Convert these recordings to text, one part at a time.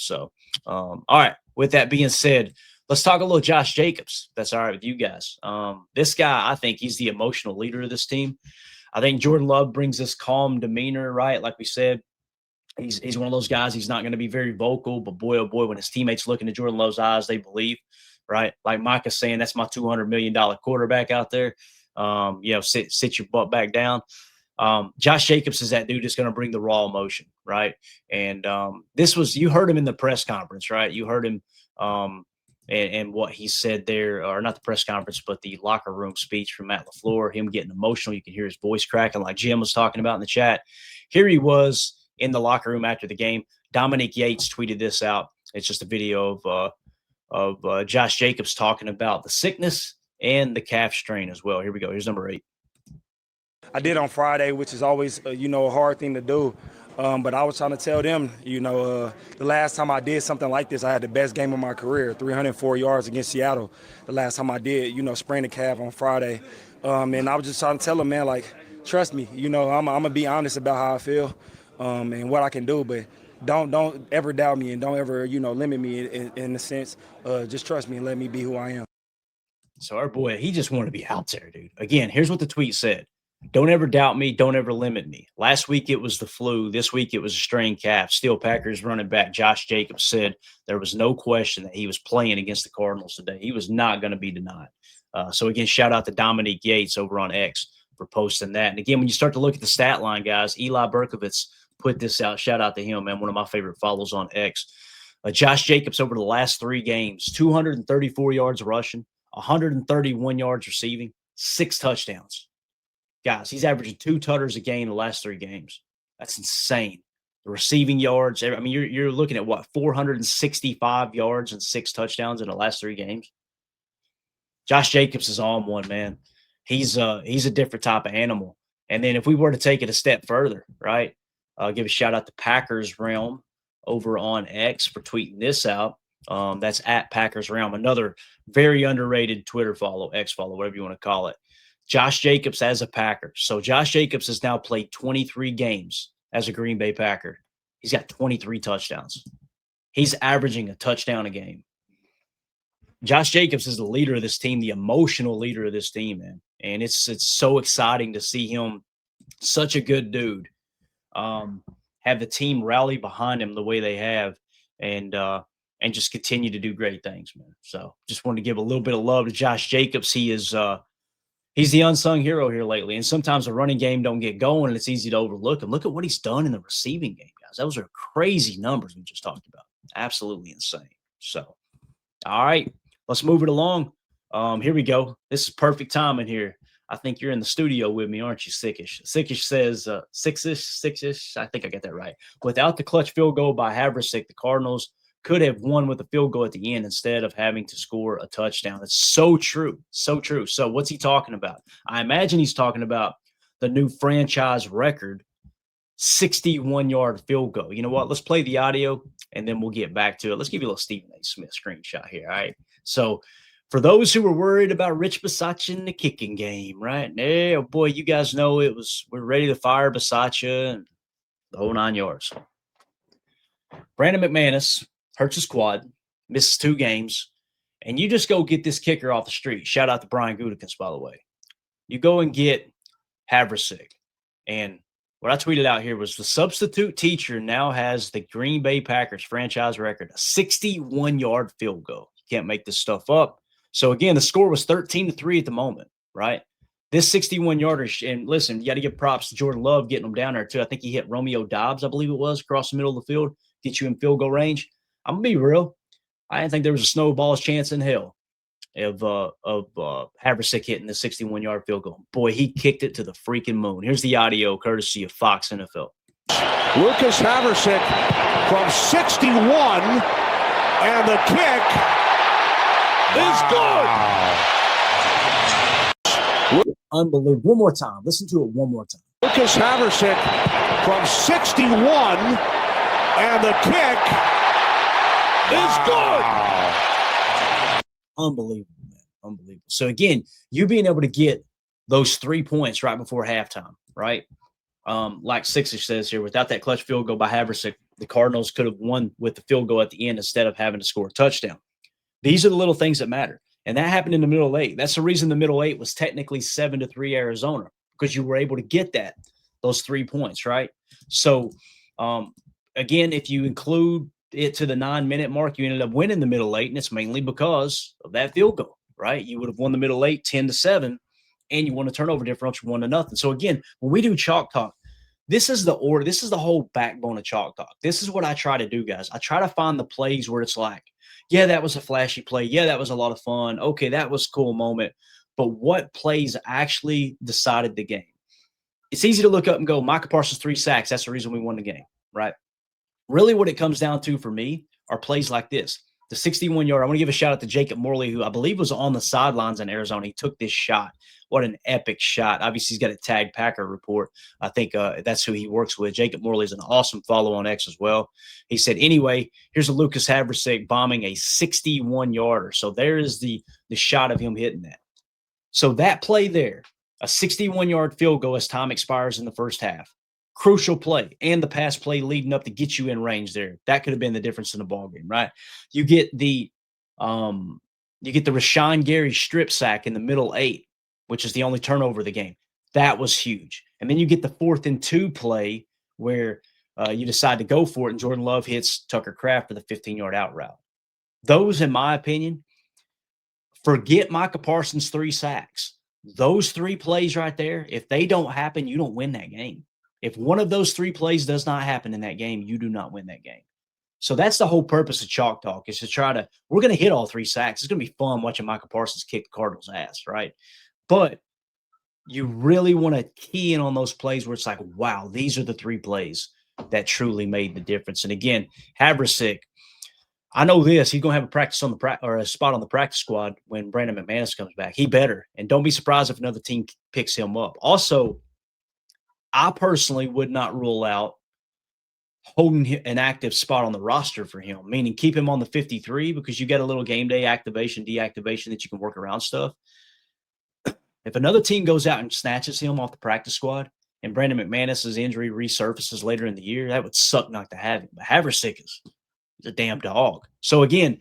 So, all right. With that being said, let's talk a little Josh Jacobs. That's all right with you guys. This guy, I think he's the emotional leader of this team. I think Jordan Love brings this calm demeanor, right? Like we said, he's one of those guys. He's not going to be very vocal, but boy, oh boy, when his teammates look into Jordan Love's eyes, they believe, right? Like Micah's saying, that's my $200 million quarterback out there. Sit your butt back down. Josh Jacobs is that dude that's going to bring the raw emotion, right? And you heard him in the press conference, right? You heard him and what he said there, or not the press conference, but the locker room speech from Matt LaFleur, him getting emotional. You can hear his voice cracking like Jim was talking about in the chat. Here he was in the locker room after the game. Dominique Yates tweeted this out. It's just a video of Josh Jacobs talking about the sickness and the calf strain as well. Here we go. Here's number 8. I did on Friday, which is always, a hard thing to do. But I was trying to tell them, the last time I did something like this, I had the best game of my career, 304 yards against Seattle. The last time I did, sprain the calf on Friday. And I was just trying to tell them, man, like, trust me, I'm going to be honest about how I feel and what I can do. But don't ever doubt me and don't ever, limit me in a sense. Just trust me and let me be who I am. So our boy, he just wanted to be out there, dude. Again, here's what the tweet said. Don't ever doubt me. Don't ever limit me. Last week it was the flu. This week it was a strained calf. Still, Packers running back Josh Jacobs said there was no question that he was playing against the Cardinals today. He was not going to be denied. So, again, shout out to Dominique Yates over on X for posting that. And, again, when you start to look at the stat line, guys, Eli Berkovitz put this out. Shout out to him, man, one of my favorite follows on X. Josh Jacobs over the last 3 games, 234 yards rushing, 131 yards receiving, 6 touchdowns. Guys, he's averaging 2 tutters a game in the last 3 games. That's insane. The receiving yards, I mean, you're looking at what, 465 yards and 6 touchdowns in the last 3 games. Josh Jacobs is on one, man. He's a different type of animal. And then if we were to take it a step further, right? Give a shout out to Packers Realm over on X for tweeting this out. That's at Packers Realm, another very underrated Twitter follow, X follow, whatever you want to call it. Josh Jacobs as a Packer. So Josh Jacobs has now played 23 games as a Green Bay Packer. He's got 23 touchdowns. He's averaging a touchdown a game. Josh Jacobs is the leader of this team, the emotional leader of this team, man. And it's so exciting to see him, such a good dude, have the team rally behind him the way they have and just continue to do great things, man. So just wanted to give a little bit of love to Josh Jacobs. He is he's the unsung hero here lately. And sometimes the running game don't get going and it's easy to overlook him. Look at what he's done in the receiving game, guys. Those are crazy numbers we just talked about. Absolutely insane. So, all right, let's move it along. Here we go. This is perfect timing here. I think you're in the studio with me, aren't you, Sickish? Sickish says, six-ish. I think I got that right. Without the clutch field goal by Haversick, the Cardinals could have won with a field goal at the end instead of having to score a touchdown. It's so true. So true. So what's he talking about? I imagine he's talking about the new franchise record 61-yard field goal. You know what? Let's play the audio, and then we'll get back to it. Let's give you a little Stephen A. Smith screenshot here, all right? So for those who were worried about Rich Bisaccia in the kicking game, right? Oh, boy, you guys know we're ready to fire Bisaccia and the whole 9 yards. Brandon McManus hurts his quad, misses 2 games, and you just go get this kicker off the street. Shout out to Brian Gutekunst, by the way. You go and get Haversick. And what I tweeted out here was the substitute teacher now has the Green Bay Packers franchise record, a 61-yard field goal. You can't make this stuff up. So, again, the score was 13-3 at the moment, right? This 61-yarder, and listen, you got to give props to Jordan Love getting them down there, too. I think he hit Romeo Dobbs, I believe it was, across the middle of the field, get you in field goal range. I'm going to be real. I didn't think there was a snowball's chance in hell of Haversick hitting the 61-yard field goal. Boy, he kicked it to the freaking moon. Here's the audio courtesy of Fox NFL. Lucas Haversick from 61, and the kick is good. Unbelievable. One more time. Listen to it one more time. Lucas Haversick from 61, and the kick is good. Unbelievable, man. Unbelievable. So, again, you being able to get those 3 points right before halftime, right? Like Sixer says here, without that clutch field goal by Haversick, the Cardinals could have won with the field goal at the end instead of having to score a touchdown. These are the little things that matter. And that happened in the middle eight. That's the reason the middle eight was technically 7-3 Arizona, because you were able to get those 3 points, right? So, again, if you include it to the 9-minute mark, you ended up winning the middle eight, and it's mainly because of that field goal, right? You would have won the middle eight 10-7, and you won a turnover differential 1-0. So again, when we do chalk talk, this is the order. This is the whole backbone of chalk talk. This is what I try to do, guys. I try to find the plays where it's like, yeah, that was a flashy play. Yeah, that was a lot of fun. Okay, that was a cool moment. But what plays actually decided the game? It's easy to look up and go, Micah Parsons 3 sacks. That's the reason we won the game, right? Really, what it comes down to for me are plays like this. The 61-yard. I want to give a shout out to Jacob Morley, who I believe was on the sidelines in Arizona. He took this shot. What an epic shot. Obviously, he's got a Tag Packer report. I think that's who he works with. Jacob Morley is an awesome follow on X as well. He said, anyway, here's a Lucas Haversick bombing a 61-yarder. So there is the shot of him hitting that. So that play there, a 61-yard field goal as time expires in the first half. Crucial play, and the pass play leading up to get you in range there. That could have been the difference in the ballgame, right? You get the Rashawn Gary strip sack in the middle eight, which is the only turnover of the game. That was huge. And then you get the 4th and 2 play where you decide to go for it, and Jordan Love hits Tucker Kraft for the 15-yard out route. Those, in my opinion, forget Micah Parsons' 3 sacks. Those 3 plays right there, if they don't happen, you don't win that game. If one of those 3 plays does not happen in that game, you do not win that game. So that's the whole purpose of Chalk Talk, is to try to – we're going to hit all 3 sacks. It's going to be fun watching Micah Parsons kick the Cardinals' ass, right? But you really want to key in on those plays where it's like, wow, these are the 3 plays that truly made the difference. And again, Haversick, I know this. He's going to have a practice on a spot on the practice squad when Brandon McManus comes back. He better. And don't be surprised if another team picks him up. Also, I personally would not rule out holding an active spot on the roster for him, meaning keep him on the 53 because you get a little game day activation, deactivation that you can work around stuff. If another team goes out and snatches him off the practice squad and Brandon McManus's injury resurfaces later in the year, that would suck not to have him. But Haversick is a damn dog. So again,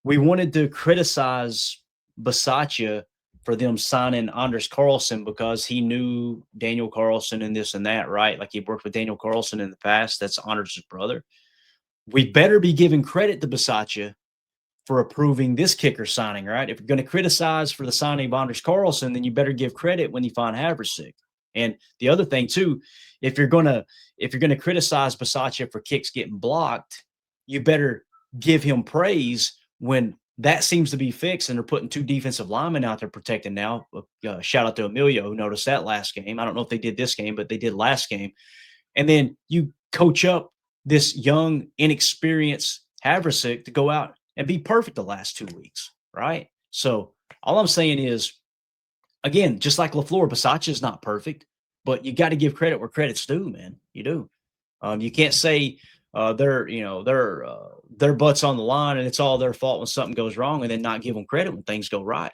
we wanted to criticize Bisaccia for them signing Anders Carlson because he knew Daniel Carlson and this and that, right? Like he worked with Daniel Carlson in the past. That's Anders' brother. We better be giving credit to Bisaccia for approving this kicker signing, right? If you're going to criticize for the signing of Anders Carlson, then you better give credit when you find Haversick. And the other thing too, if you're going to criticize Bisaccia for kicks getting blocked, you better give him praise when that seems to be fixed and they're putting 2 defensive linemen out there protecting now. Shout out to Emilio, who noticed that last game. I don't know if they did this game, but they did last game. And then you coach up this young, inexperienced Haversick to go out and be perfect the last 2 weeks, right? So all I'm saying is, again, just like LaFleur, Bisaccia is not perfect, but you got to give credit where credit's due, man. You do. You can't say their butts on the line and it's all their fault when something goes wrong, and then not give them credit when things go right.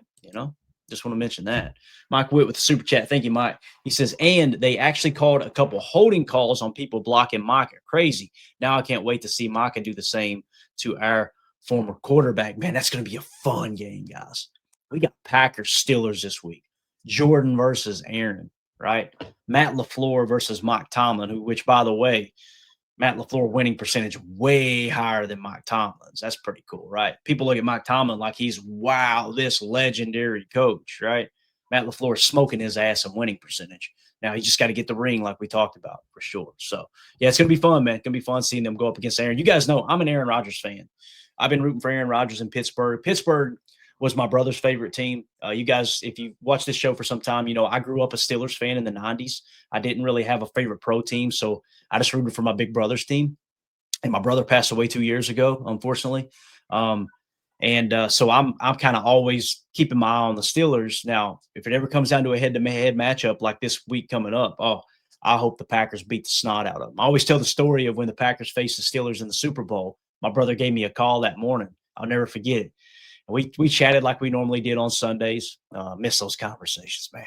Just want to mention that. Mike Witt with the super chat. Thank you, Mike. He says, and they actually called a couple holding calls on people blocking Micah. Crazy. Now I can't wait to see Micah do the same to our former quarterback. Man, that's going to be a fun game, guys. We got Packers Steelers this week. Jordan versus Aaron, right? Matt LaFleur versus Mike Tomlin, which, by the way, Matt LaFleur winning percentage way higher than Mike Tomlin's. That's pretty cool, right? People look at Mike Tomlin like he's, wow, this legendary coach, right? Matt LaFleur is smoking his ass in winning percentage. Now, he just got to get the ring like we talked about for sure. So, yeah, it's going to be fun, man. It's going to be fun seeing them go up against Aaron. You guys know I'm an Aaron Rodgers fan. I've been rooting for Aaron Rodgers in Pittsburgh. Pittsburgh was my brother's favorite team. You guys, if you watch this show for some time, I grew up a Steelers fan in the 90s. I didn't really have a favorite pro team, so I just rooted for my big brother's team. And my brother passed away 2 years ago, unfortunately. So I'm kind of always keeping my eye on the Steelers. Now, if it ever comes down to a head-to-head matchup like this week coming up, I hope the Packers beat the snot out of them. I always tell the story of when the Packers faced the Steelers in the Super Bowl. My brother gave me a call that morning. I'll never forget it. We chatted like we normally did on Sundays. Miss those conversations, man.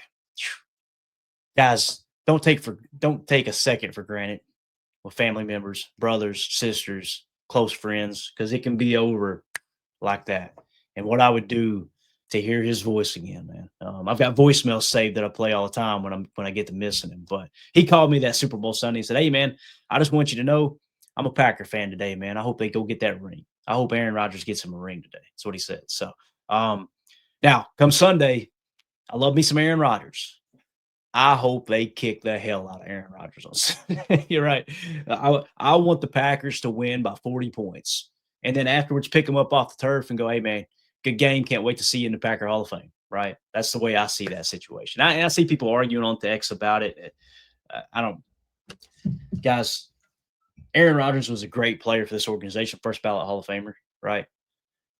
Guys, don't take a second for granted. with family members, brothers, sisters, close friends, because it can be over like that. And what I would do to hear his voice again, man. I've got voicemails saved that I play all the time when I get to missing him. But he called me that Super Bowl Sunday and said, "Hey, man, I just want you to know I'm a Packer fan today, man. I hope they go get that ring. I hope Aaron Rodgers gets him a ring today." That's what he said. So now come Sunday, I love me some Aaron Rodgers. I hope they kick the hell out of Aaron Rodgers on Sunday. You're right. I want the Packers to win by 40 points. And then afterwards, pick them up off the turf and go, "Hey, man, good game. Can't wait to see you in the Packer Hall of Fame." Right? That's the way I see that situation. I see people arguing on X about it. I don't, guys. Aaron Rodgers was a great player for this organization, first ballot Hall of Famer. Right?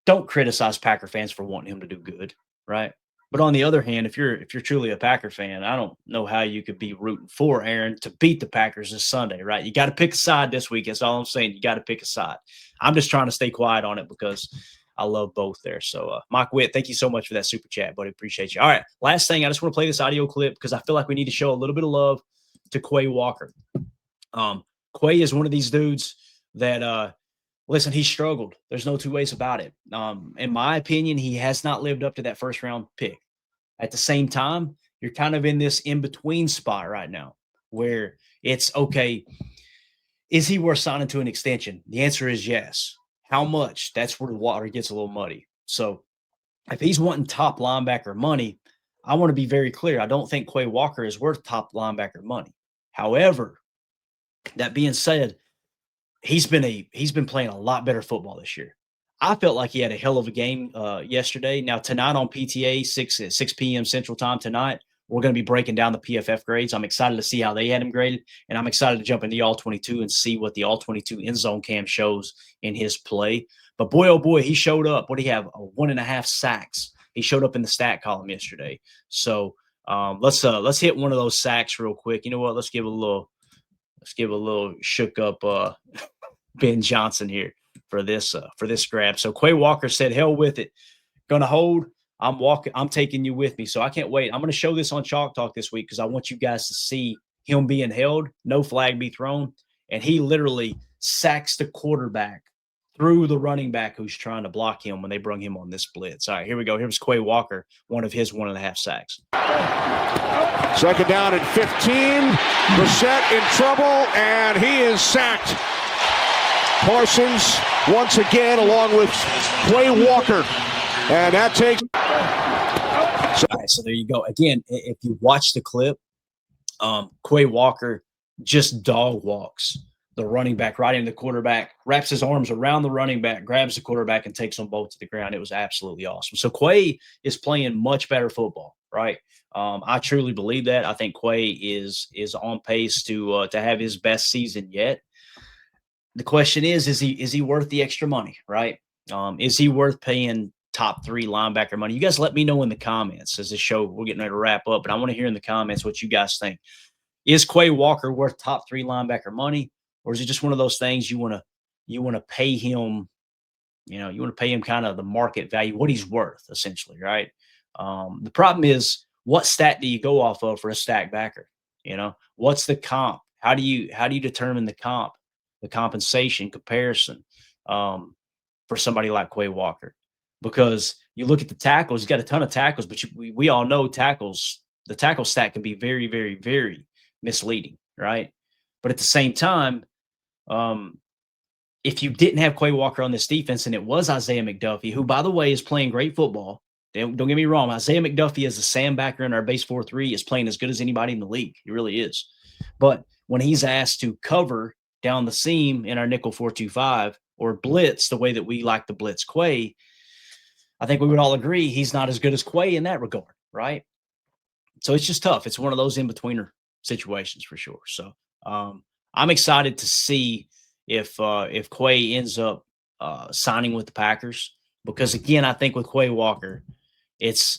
Don't criticize Packer fans for wanting him to do good. Right? But on the other hand, if you're truly a Packer fan, I don't know how you could be rooting for Aaron to beat the Packers this Sunday, right? You got to pick a side this week. That's all I'm saying. You got to pick a side. I'm just trying to stay quiet on it because I love both there. So, Mike Witt, thank you so much for that super chat, buddy. Appreciate you. All right, last thing, I just want to play this audio clip because I feel like we need to show a little bit of love to Quay Walker. Quay is one of these dudes that listen, he struggled. There's no two ways about it. In my opinion, he has not lived up to that first round pick. At the same time, you're kind of in this in-between spot right now where it's okay. Is he worth signing to an extension? The answer is yes. How much? That's where the water gets a little muddy. So if he's wanting top linebacker money, I want to be very clear. I don't think Quay Walker is worth top linebacker money. However, that being said, he's been playing a lot better football this year. I felt like he had a hell of a game yesterday. Now, tonight on PTA, 6 p.m. Central Time tonight, we're going to be breaking down the PFF grades. I'm excited to see how they had him graded, and I'm excited to jump into the All-22 and see what the All-22 end zone cam shows in his play. But boy, oh boy, he showed up. What do you have? 1.5 sacks. He showed up in the stat column yesterday. So let's hit one of those sacks real quick. You know what? Let's give a little shook up Ben Johnson here for this grab. So Quay Walker said, "Hell with it. Gonna hold. I'm taking you with me." So I can't wait. I'm gonna show this on Chalk Talk this week because I want you guys to see him being held, no flag be thrown, and he literally sacks the quarterback through the running back who's trying to block him when they bring him on this blitz. All right, here we go. Here's Quay Walker, one of his 1.5 sacks. Second down and 15. Brissett in trouble, and he is sacked. Parsons once again along with Quay Walker. And that takes. All right, so there you go. Again, if you watch the clip, Quay Walker just dog walks the running back right into the quarterback, wraps his arms around the running back, grabs the quarterback, and takes them both to the ground. It was absolutely awesome. So Quay is playing much better football, right? I truly believe that. I think Quay is on pace to have his best season yet. The question is he worth the extra money, right? Is he worth paying top 3 linebacker money? You guys let me know in the comments as the show, we're getting ready to wrap up, but I want to hear in the comments what you guys think. Is Quay Walker worth top 3 linebacker money, or is it just one of those things you want to pay him, you want to pay him kind of the market value, what he's worth, essentially, right? The problem is, what stat do you go off of for a stack backer? What's the comp? How do you determine the comp, the compensation comparison for somebody like Quay Walker? Because you look at the tackles, he's got a ton of tackles, but we all know the tackle stat can be very, very, very misleading, right? But at the same time, if you didn't have Quay Walker on this defense and it was Isaiah McDuffie, who, by the way, is playing great football. Don't get me wrong. Isaiah McDuffie as a Sam backer in our base 4-3 is playing as good as anybody in the league. He really is. But when he's asked to cover down the seam in our nickel 4-2-5 or blitz the way that we like to blitz Quay, I think we would all agree he's not as good as Quay in that regard, right? So it's just tough. It's one of those in-betweener situations for sure. So I'm excited to see if Quay ends up signing with the Packers, because again, I think with Quay Walker,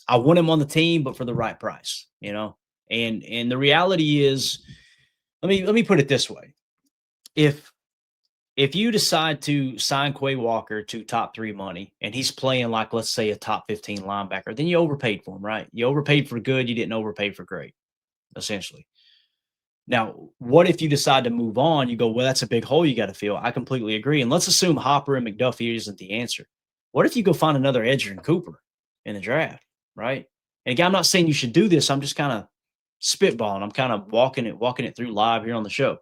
I want him on the team, but for the right price, And the reality is, let me put it this way: if you decide to sign Quay Walker to top 3 money and he's playing like, let's say, a top 15 linebacker, then you overpaid for him, right? You overpaid for good. You didn't overpay for great, essentially. Now, what if you decide to move on? You go, well, that's a big hole you got to fill. I completely agree. And let's assume Hopper and McDuffie isn't the answer. What if you go find another Edgerrin Cooper in the draft, right? And again, I'm not saying you should do this. I'm just kind of spitballing. I'm kind of walking it through live here on the show.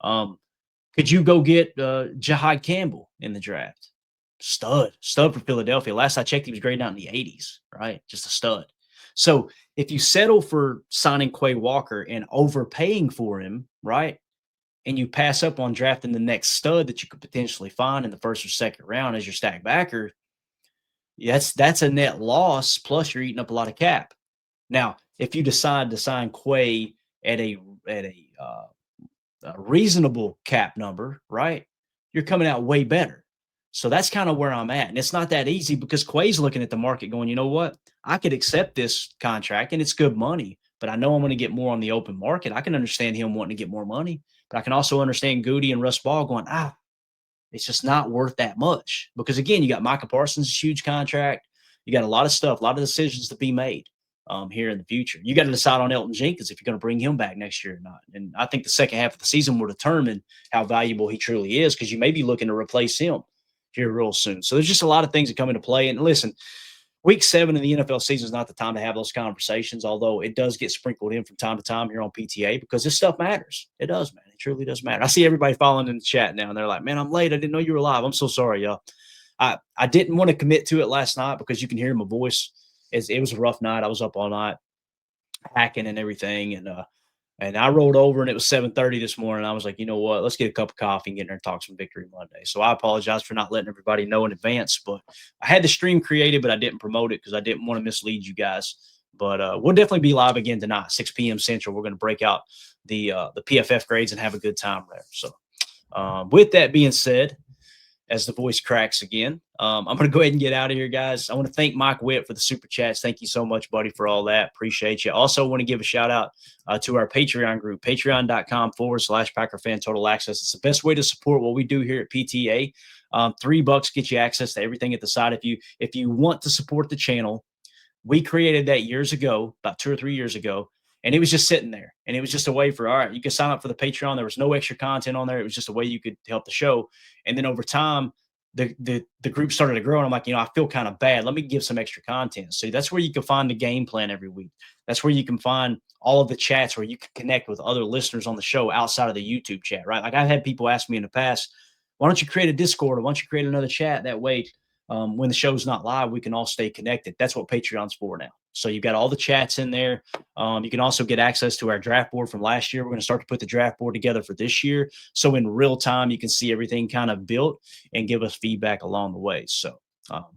Could you go get Jahad Campbell in the draft? Stud for Philadelphia. Last I checked, he was graded out in the 80s, right? Just a stud. So if you settle for signing Quay Walker and overpaying for him, right, and you pass up on drafting the next stud that you could potentially find in the first or second round as your stack backer, that's a net loss. Plus, you're eating up a lot of cap. Now, if you decide to sign Quay at a reasonable cap number, right, you're coming out way better. So that's kind of where I'm at. And it's not that easy because Quay's looking at the market going, you know what? I could accept this contract and it's good money, but I know I'm going to get more on the open market. I can understand him wanting to get more money, but I can also understand Goody and Russ Ball going, it's just not worth that much. Because again, you got Micah Parsons' huge contract. You got a lot of stuff, a lot of decisions to be made here in the future. You got to decide on Elton Jenkins if you're going to bring him back next year or not. And I think the second half of the season will determine how valuable he truly is because you may be looking to replace him here real soon. So there's just a lot of things that come into play. And listen, week 7 in the NFL season is not the time to have those conversations, although it does get sprinkled in from time to time here on PTA because this stuff matters. It does, man. It truly does matter. I see everybody following in the chat now, and they're like, man, I'm late. I didn't know you were live. I'm so sorry, y'all. I didn't want to commit to it last night because you can hear my voice. It was a rough night. I was up all night hacking and everything, and I rolled over and it was 7:30 this morning. I was like, you know what? Let's get a cup of coffee and get in there and talk some Victory Monday. So I apologize for not letting everybody know in advance, but I had the stream created, but I didn't promote it because I didn't want to mislead you guys. But we'll definitely be live again tonight, 6 p.m. Central. We're going to break out the PFF grades and have a good time there. So with that being said, as the voice cracks again, I'm going to go ahead and get out of here, guys. I want to thank Mike Witt for the super chats. Thank you so much, buddy, for all that. Appreciate you. Also want to give a shout out to our Patreon group, patreon.com/Packer Fan Total Access. It's the best way to support what we do here at PTA. $3 gets you access to everything at the side. If you want to support the channel, we created that years ago, about 2 or 3 years ago, and it was just sitting there. And it was just a way for, all right, you can sign up for the Patreon. There was no extra content on there. It was just a way you could help the show. And then over time, the group started to grow. And I'm like, I feel kind of bad. Let me give some extra content. So that's where you can find the game plan every week. That's where you can find all of the chats where you can connect with other listeners on the show outside of the YouTube chat, right? Like I've had people ask me in the past, why don't you create a Discord or why don't you create another chat? That way, when the show's not live, we can all stay connected. That's what Patreon's for now. So you've got all the chats in there. You can also get access to our draft board from last year. We're going to start to put the draft board together for this year. So in real time, you can see everything kind of built and give us feedback along the way. So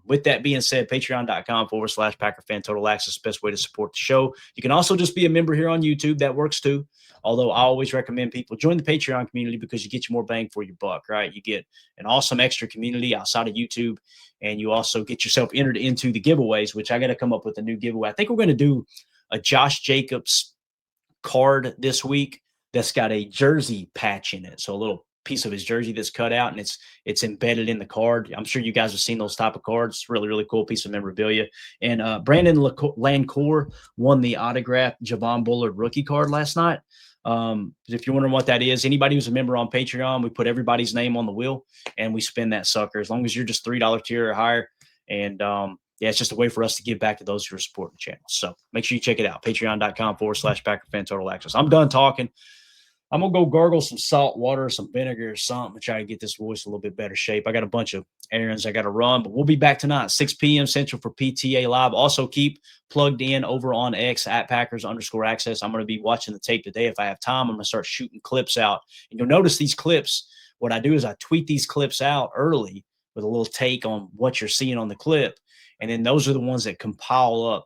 with that being said, patreon.com/Packer Fan Total Access, best way to support the show. You can also just be a member here on YouTube. That works too. Although I always recommend people join the Patreon community because you get more bang for your buck, right? You get an awesome extra community outside of YouTube, and you also get yourself entered into the giveaways, which I got to come up with a new giveaway. I think we're going to do a Josh Jacobs card this week that's got a jersey patch in it. So a little piece of his jersey that's cut out and it's embedded in the card. I'm sure you guys have seen those type of cards. Really, really cool piece of memorabilia. And Brandon Lancourt won the autographed Javon Bullard rookie card last night. If you're wondering what that is, anybody who's a member on Patreon, we put everybody's name on the wheel and we spin that sucker as long as you're just $3 tier or higher. And it's just a way for us to give back to those who are supporting the channel. So make sure you check it out. Patreon.com/Packer Fan Total Access. I'm done talking. I'm going to go gargle some salt water, some vinegar or something to try to get this voice a little bit better shape. I got a bunch of errands I got to run, but we'll be back tonight, 6 p.m. Central for PTA Live. Also keep plugged in over on X @Packers_access. I'm going to be watching the tape today. If I have time, I'm going to start shooting clips out. And you'll notice these clips, what I do is I tweet these clips out early with a little take on what you're seeing on the clip. And then those are the ones that compiled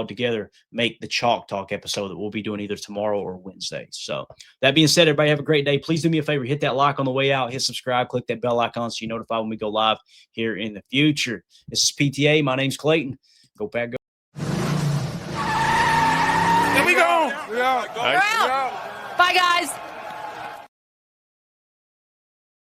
together, make the Chalk Talk episode that we'll be doing either tomorrow or Wednesday. So that being said, everybody have a great day. Please do me a favor, hit that like on the way out, hit subscribe, click that bell icon so you're notified when we go live here in the future. This is PTA. My name's Clayton. Go Pack, go. There we go. Bye, guys.